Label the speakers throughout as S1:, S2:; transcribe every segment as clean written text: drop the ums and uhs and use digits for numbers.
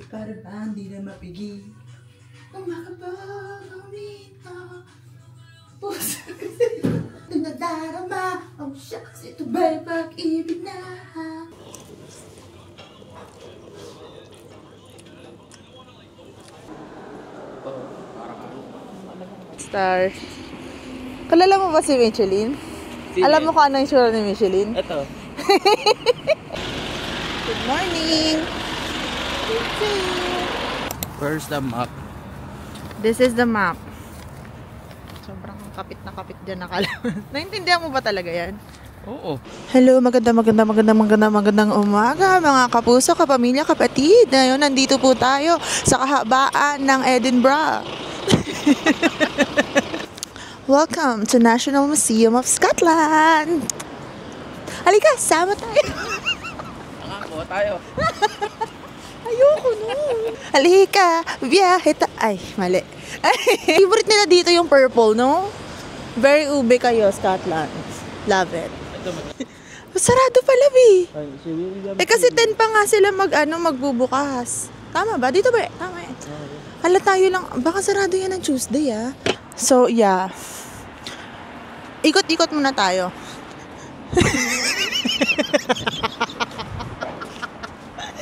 S1: para bang di na mapigil. Ang makapag-umita. Puso kasi nadarama. Oh shucks, ito ba'y pag-ibig na? Star. Kalala mo ba si Michelin? Alam mo kung ano yung sura ni Michelin?
S2: Ito.
S1: Good morning!
S2: Where's the map?
S1: This is the map. Sobrang kapit na kapit dyan nakalaman. Naintindihan mo ba talaga yan?
S2: Oo.
S1: Hello, magandang umaga mga kapuso, kapamilya, kapatid. Ngayon, nandito po tayo sa kahabaan ng Edinburgh. Welcome to National Museum of Scotland. Halika, sama tayo.
S2: Nangako tayo.
S1: Ayoko no. Halika, biyahe ay, mali. Favorite nila dito yung purple, no? Very ube kayo, Scotland. Love it. Sarado pala, Bi. Kasi 10 pa nga sila magbubukas. Tama ba? Dito ba? Tama eh. Hala tayo lang. Baka sarado yan ng Tuesday, ah. So, yeah. Ikot-ikot muna tayo.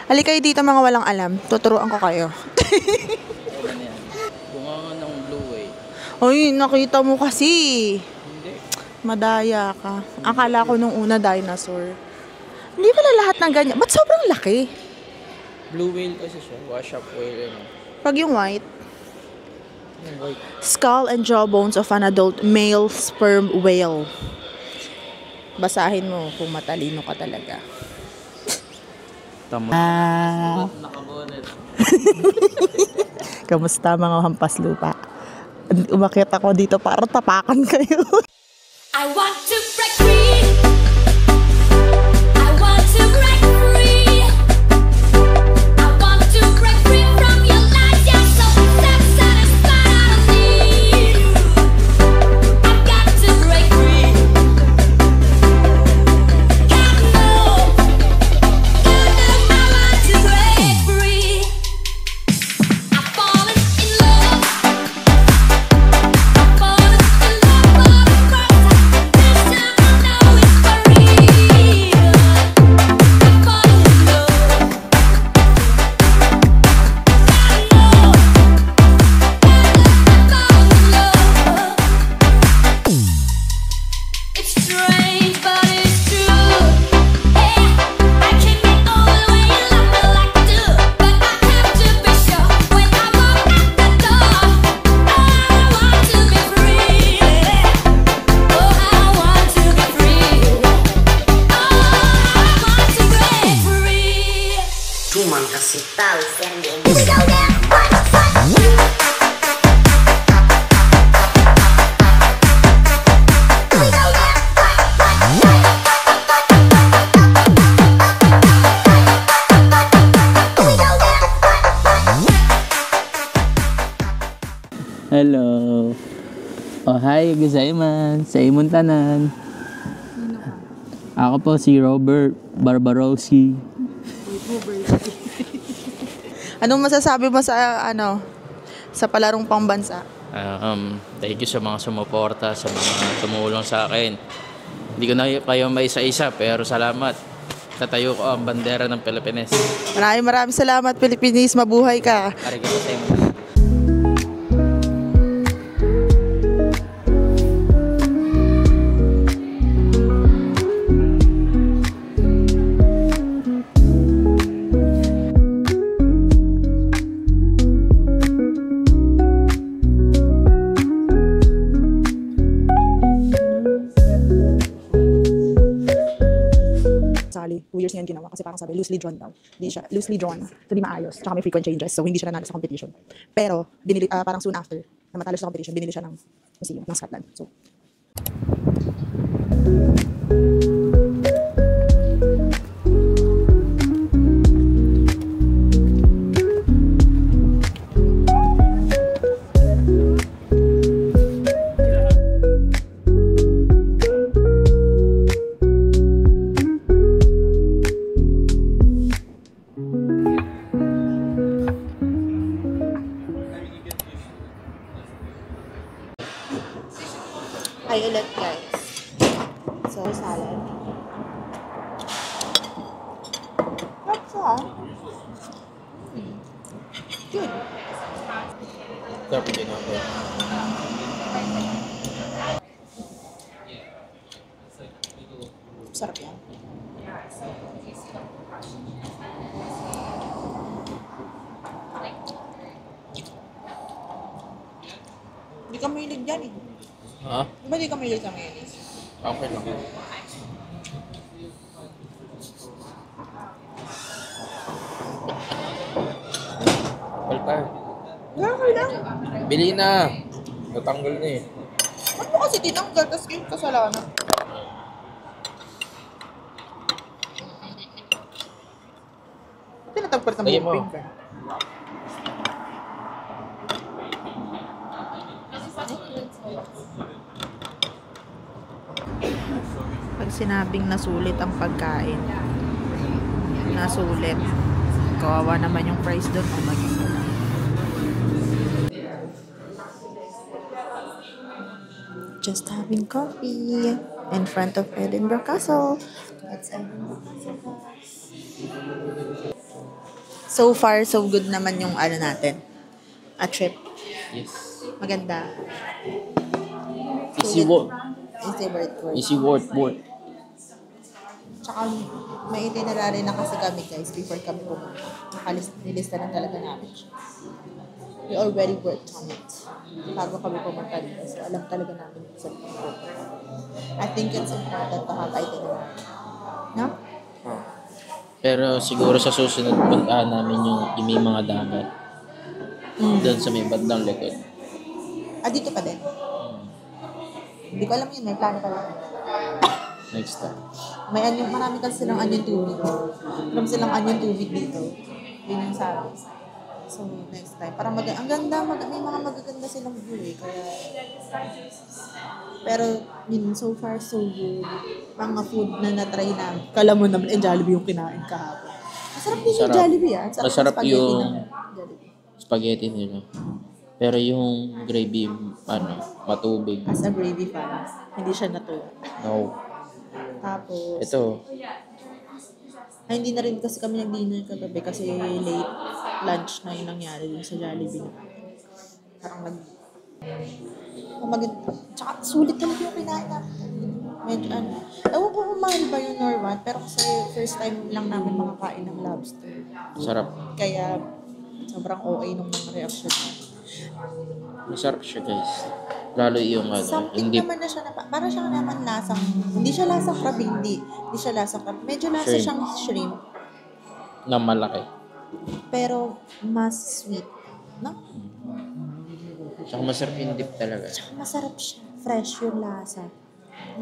S1: Halika kayo dito mga walang alam. Tuturuan ko kayo.
S2: Bunga ng blue way.
S1: Ay, nakita mo kasi.
S2: Hindi.
S1: Madaya ka. Akala ko nung una dinosaur. Hindi pala lahat ng ganyan. Ba't sobrang laki?
S2: Blue whale kasi siya. Wash up whale.
S1: Pag yung white,
S2: Yung white.
S1: skull and jawbones of an adult male sperm whale. Basahin mo kung matalino ka talaga.
S2: Tama. Nakabonet.
S1: Kamusta mga hampas lupa? Umakyat ako dito para tapakan kayo.
S3: I want to break free. I want to break free. I want to break free from your lies. You're so satisfied on me. I've got to break free. God knows I want to break free. I've fallen in love. I've fallen in love for the first time. This time I know it's for real. I've fallen in love. It's strange, but it's true. Yeah, I can be all the way you love me like I do, but I have to be sure when I walk out the door. I want to be free. Oh, I want to be free. Oh, I want to break free.
S4: Cuma kasih tahu Ferdi. Here we go now.
S2: Hello. Oh, hi, gazaiman. Sa imong tanan. Ako po si Robert Barbarosi.
S1: Anong masasabi mo sa sa palarong pambansa?
S2: Thank you sa mga sumuporta, sa mga tumulong sa akin. Hindi ko na kayo maisa-isa, pero salamat. Tatayo ko ang bandera ng Pilipinas.
S1: Maraming salamat, Pilipinis. Mabuhay ka.
S2: Arigato sa imong.
S1: Sali, 2 years niyan ginawa kasi parang sabi, loosely drawn daw. Hindi siya, loosely drawn. So, di maayos. Tsaka may frequent changes. So, hindi siya nanalo sa competition. Pero, parang soon after, na matalo sa competition, binili siya ng museum, ng Scotland. So, So, salad. That's all. Good.
S2: Sarap din ako.
S1: Sarap yan. Hindi ka mahilig dyan eh.
S2: Ha?
S1: Di ba di ka mahilig sa mayonnaise?
S2: Okay lang. Palta.
S1: Okay lang.
S2: Bili na. Natanggal na eh.
S1: Ba't mo kasi tinanggal? Tapos yung kasalanan. Tinatagpar ng
S2: Lagyan mo.
S1: buong ka. Pag sinabing nasulit ang pagkain, nasulit. Kawawa naman yung price doon. Oh my God. Just having coffee in front of Edinburgh Castle. That's Edinburgh Castle. So far, so good naman yung ano natin. A trip.
S2: Yes.
S1: Maganda.
S2: Easy work.
S1: Easy work.
S2: Easy work.
S1: Tsaka may itinerary na kasi kami guys before kami pumunta. Nilista na talaga namin siya. We already worked on it. Bago kami pumunta dito. So alam talaga namin sa pupunta. I think it's important to have itinerary. No?
S2: Pero siguro sa susunod puntaan namin yung may mga dagat. Doon sa may bandang likod.
S1: Ah, dito pa din? Hindi ko alam yun. May plano pa lang.
S2: Next time.
S1: May anyo, marami kasi silang anyon tubig. Marami silang anyon tubig dito. Yun yung sabi. So, next time. Para ang ganda, may mga magaganda silang view eh. Kaya, pero, yun, so far, so good. Mga food na na-try namin. Kala mo naman, Jollibee yung kinain kahapon. Masarap din yung Jollibee ah.
S2: Masarap
S1: spaghetti
S2: yung
S1: ng Jollibee.
S2: spaghetti nila. Pero yung gravy, matubig.
S1: As a gravy fan, hindi siya natuwa.
S2: No.
S1: Tapos,
S2: Ito,
S1: ay, hindi na rin kasi kami nag-dinner kagabi kasi late lunch na yung nangyari dun sa Jollibee. Parang tsaka sulit talaga yung kinain namin. Medyo ewan ko kung mahal ba yun or what, pero kasi first time lang namin makakain ng lobster.
S2: sarap.
S1: Kaya sobrang OA nung mga reaction namin.
S2: Masarap siya guys. Lalo yung
S1: Something
S2: hindi
S1: naman na siya, para siya naman lasang, hindi siya lasang crab, hindi siya lasang crab. Medyo lasa
S2: Shrimp.
S1: siyang shrimp,
S2: na malaki.
S1: pero mas sweet, no?
S2: Tsaka masarap yung dip talaga.
S1: Tsaka masarap siya. Fresh yung lasa.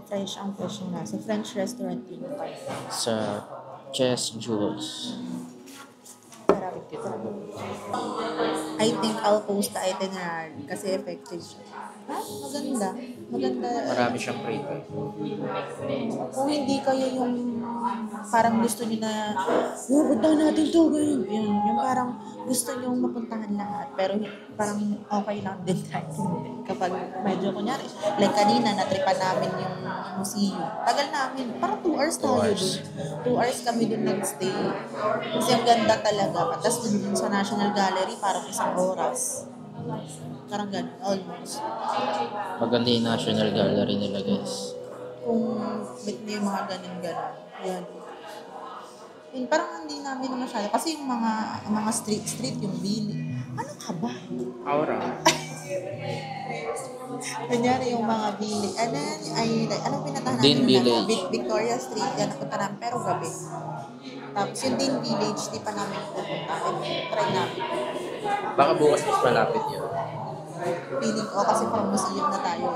S1: Fresh yung lasa. French restaurant yun.
S2: Sa Chess Jewels.
S1: Sarap. I think I'll post the itinerary kasi effective siya. Ha? Maganda. Maganda.
S2: Marami siyang prito.
S1: Kung hindi kayo yung parang gusto niyo na puntahan natin to, ganyan. Yung parang gusto niyo mapuntahan lahat. Pero parang okay lang din kahit hindi. Kapag medyo kunyari, like kanina, natripan namin yung museum. Tagal namin. Parang 2 hours tayo dun. 2 hours kami dun nag-stay. Kasi ang ganda talaga. Tapos dun sa National Gallery, parang 1 oras. Parang ganun, almost.
S2: Maganda yung National Gallery nila guys.
S1: Kung may mga ganun-ganun. Yan. Yun, parang hindi namin masyado. Kasi yung mga street, yung Bili. Ano ka ba?
S2: Aura.
S1: Kanyari yung mga Bili. Ano yan? Anong pinatahan
S2: Dean
S1: namin?
S2: Village.
S1: Victoria Street. Yan, napunta namin. Pero gabi. Tapos yung Dean Village, di pa namin pupunta. Try namin.
S2: Baka bukas mas malapit yun.
S1: Feeling ko kasi from museum na tayo.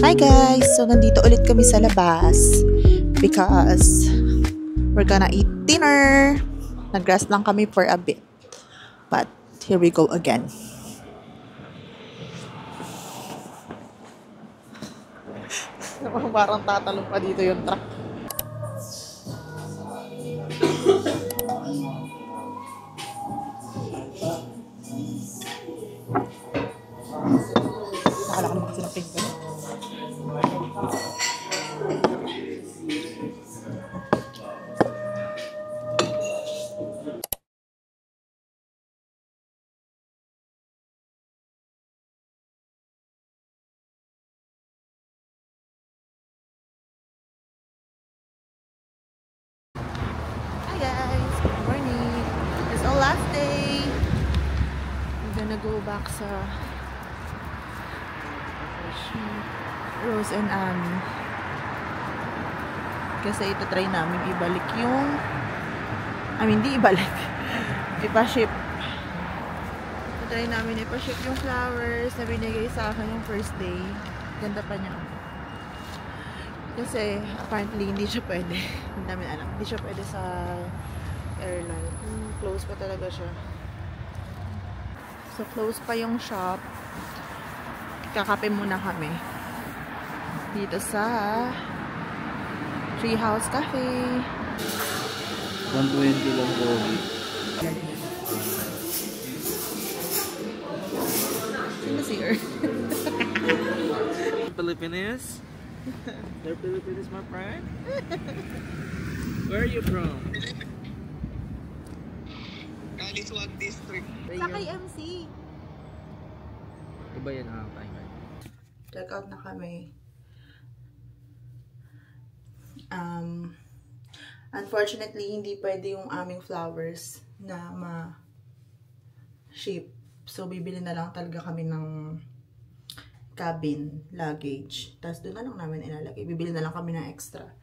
S1: Hi guys! So nandito ulit kami sa labas because we're gonna eat dinner. Nag-rest lang kami for a bit. But here we go again. Parang tatalong pa dito yung truck. Nakala ka naman kasi ng pink. Hi guys! Good morning! It's our last day. We're gonna go back sa Rose and Amy. Kasi ito-try namin ibalik yung hindi ibalik. Ipa-ship. Ito-try namin ipa-ship yung flowers na binigay sa akin yung first day. Ganda pa niya. Kasi apparently hindi siya pwede. Hindi namin alam. Hindi siya pwede sa airline. Close pa talaga siya. So close pa yung shop. Kakape muna kami. Dito sa Treehouse Cafe.
S2: 120 lang po.
S1: Sino si Earth?
S2: Filipinos? They're Filipinos, my friend? Where are you from?
S5: Kalisuan District.
S1: Sa kay MC.
S2: Iba yan ang time.
S1: Check out na kami. Unfortunately, hindi pwede yung aming flowers na ma-ship. So, bibili na lang talaga kami ng cabin luggage. Tapos, doon na lang namin ilalagay. Bibili na lang kami ng extra.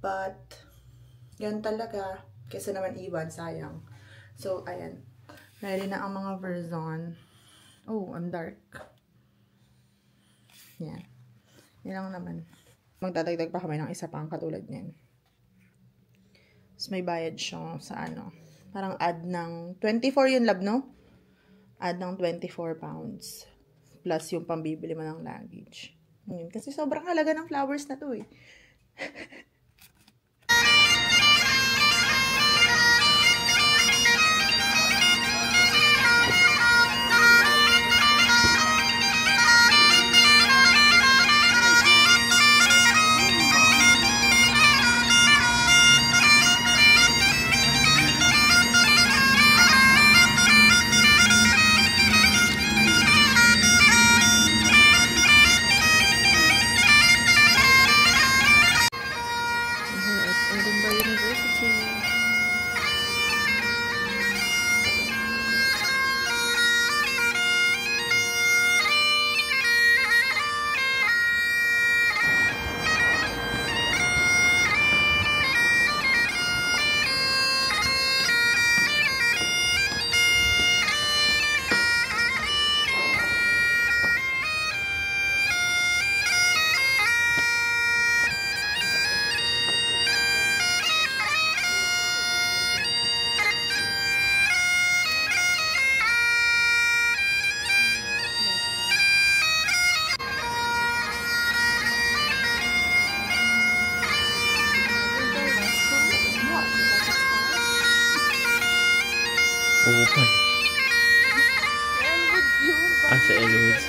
S1: But, yan talaga. Kasi naman iwan, sayang. So, ayan. Ready na ang mga Verzon. Oh, ang dark. Yan. Yan lang naman. Magdadagdag pa kami ng isa pang katulad niyan. Tapos may bayad siya sa parang add ng 24 yun, lab, no? Add ng 24 pounds. Plus yung pambibili mo ng luggage. Yun. Kasi sobrang halaga ng flowers na to eh.
S2: Open. Sa Elwoods.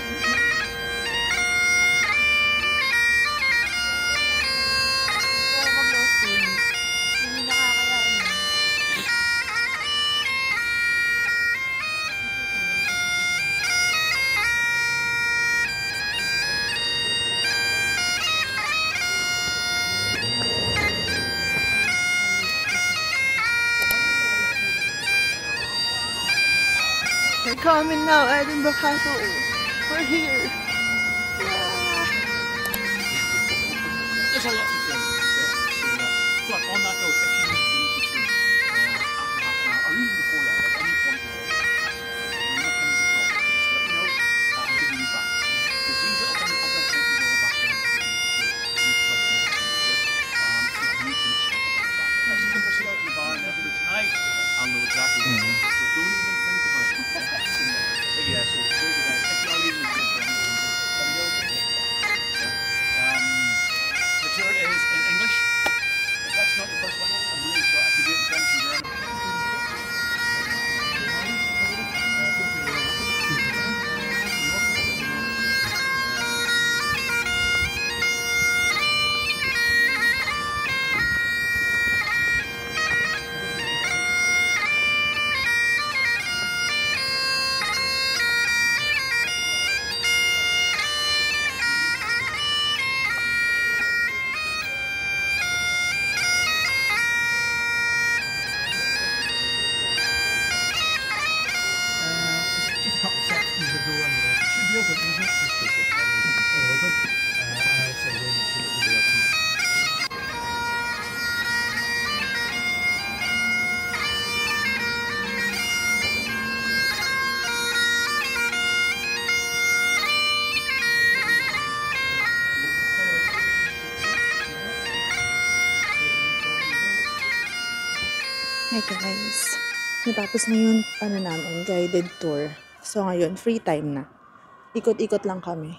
S1: We're coming now, Edinburgh Castle. We're here.
S5: There's a lot to do. But on that note, if you need to use the train after half an hour, or even before that, at any point in the day, when there comes a problem, just let me know. I'll give you these back. Because these little things, I've got to take these all back there. So I need to make sure I put them back. If I see them sit out in the bar and everybody tonight, I'll know exactly what it is. So don't even think about it. But yeah, so seriously guys, if you are leaving the train, let me know. but it's not just basic. And I say very much what everybody else needs.
S1: Hey guys, natapos na yung namin, guided tour. So ngayon, free time na. Ikot-ikot lang kami.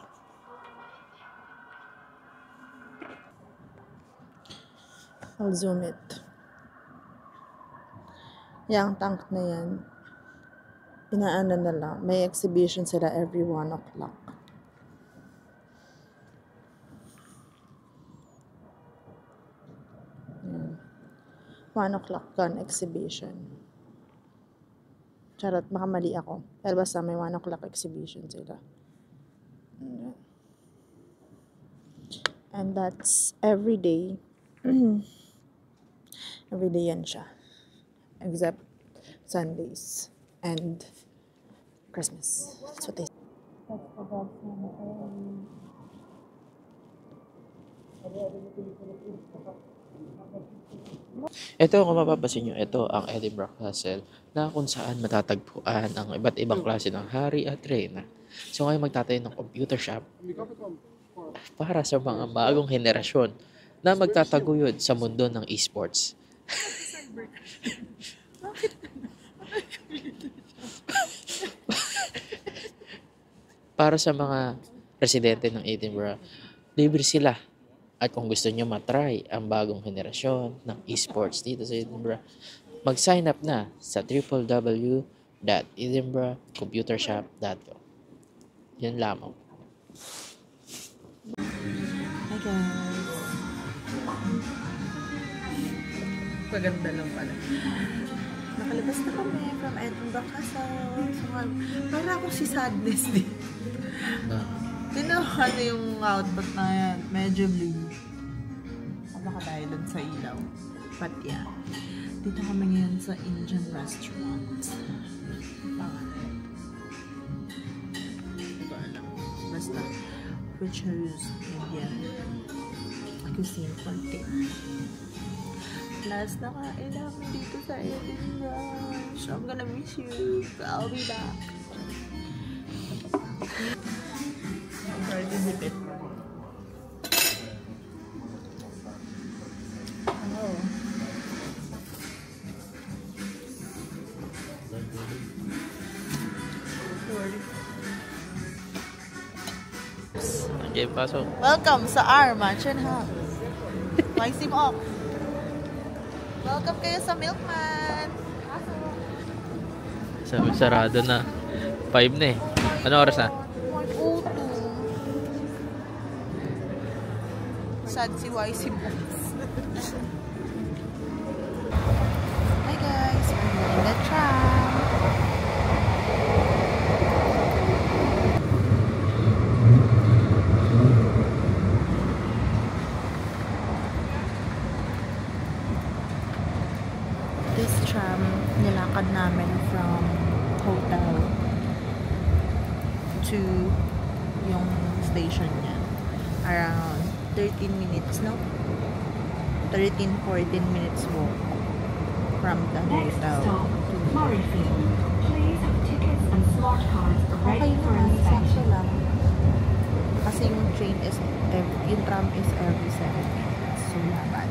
S1: I'll zoom it. Yang tank na yan, inaano na lang. May exhibition sila every 1 o'clock. 1 o'clock gun exhibition. Charot, baka mali ako. Pero basta may 1 o'clock exhibition sila. And that's every day. Every day yan siya. Except Sundays and Christmas. That's what they say. That's the dog
S2: Ito, kung mapapansin nyo, ito ang Edinburgh Castle na kung saan matatagpuan ang iba't ibang klase ng hari at reyna. So ngayon magtatayo ng computer shop para sa mga bagong henerasyon na magtataguyod sa mundo ng esports. Para sa mga residente ng Edinburgh, libre sila. At kung gusto nyo matry ang bagong henerasyon ng esports dito sa Edinburgh, mag-sign up na sa www.edinburghcomputershop.com. Yan lamang.
S1: Hi guys. Maganda lang pala. Nakalabas na kami from Edinburgh Castle. So, para akong si Sadness din. Tinawa na yung outfit na yan. Medyo blue. Baka tayo dun sa ilaw. But yeah. Dito kami ngayon sa Indian restaurant. Pangalan. Hindi ko alam. Basta. Which is Indian cuisine content. Last na kain namin dito sa Edinburgh. So I'm gonna miss you. I'll be back. Sorry to zip it. Oh.
S2: Okay, pasok.
S1: Welcome sa our mansion house. Maxim off. Welcome kayo sa Milkman.
S2: Sabi, sarado na. 5 na eh. Ano oras na?
S1: Sad si YC Boys. Hi guys, we're in the tram. This tram, nilakad namin from hotel to yung station niya. Around 13 minutes, no? 13-14 minutes walk from the hotel.
S6: Murrayfield. Please have tickets and smart cards ready for inspection.
S1: Lang. Kasi yung train is, yung tram is every 7 minutes. So, bad.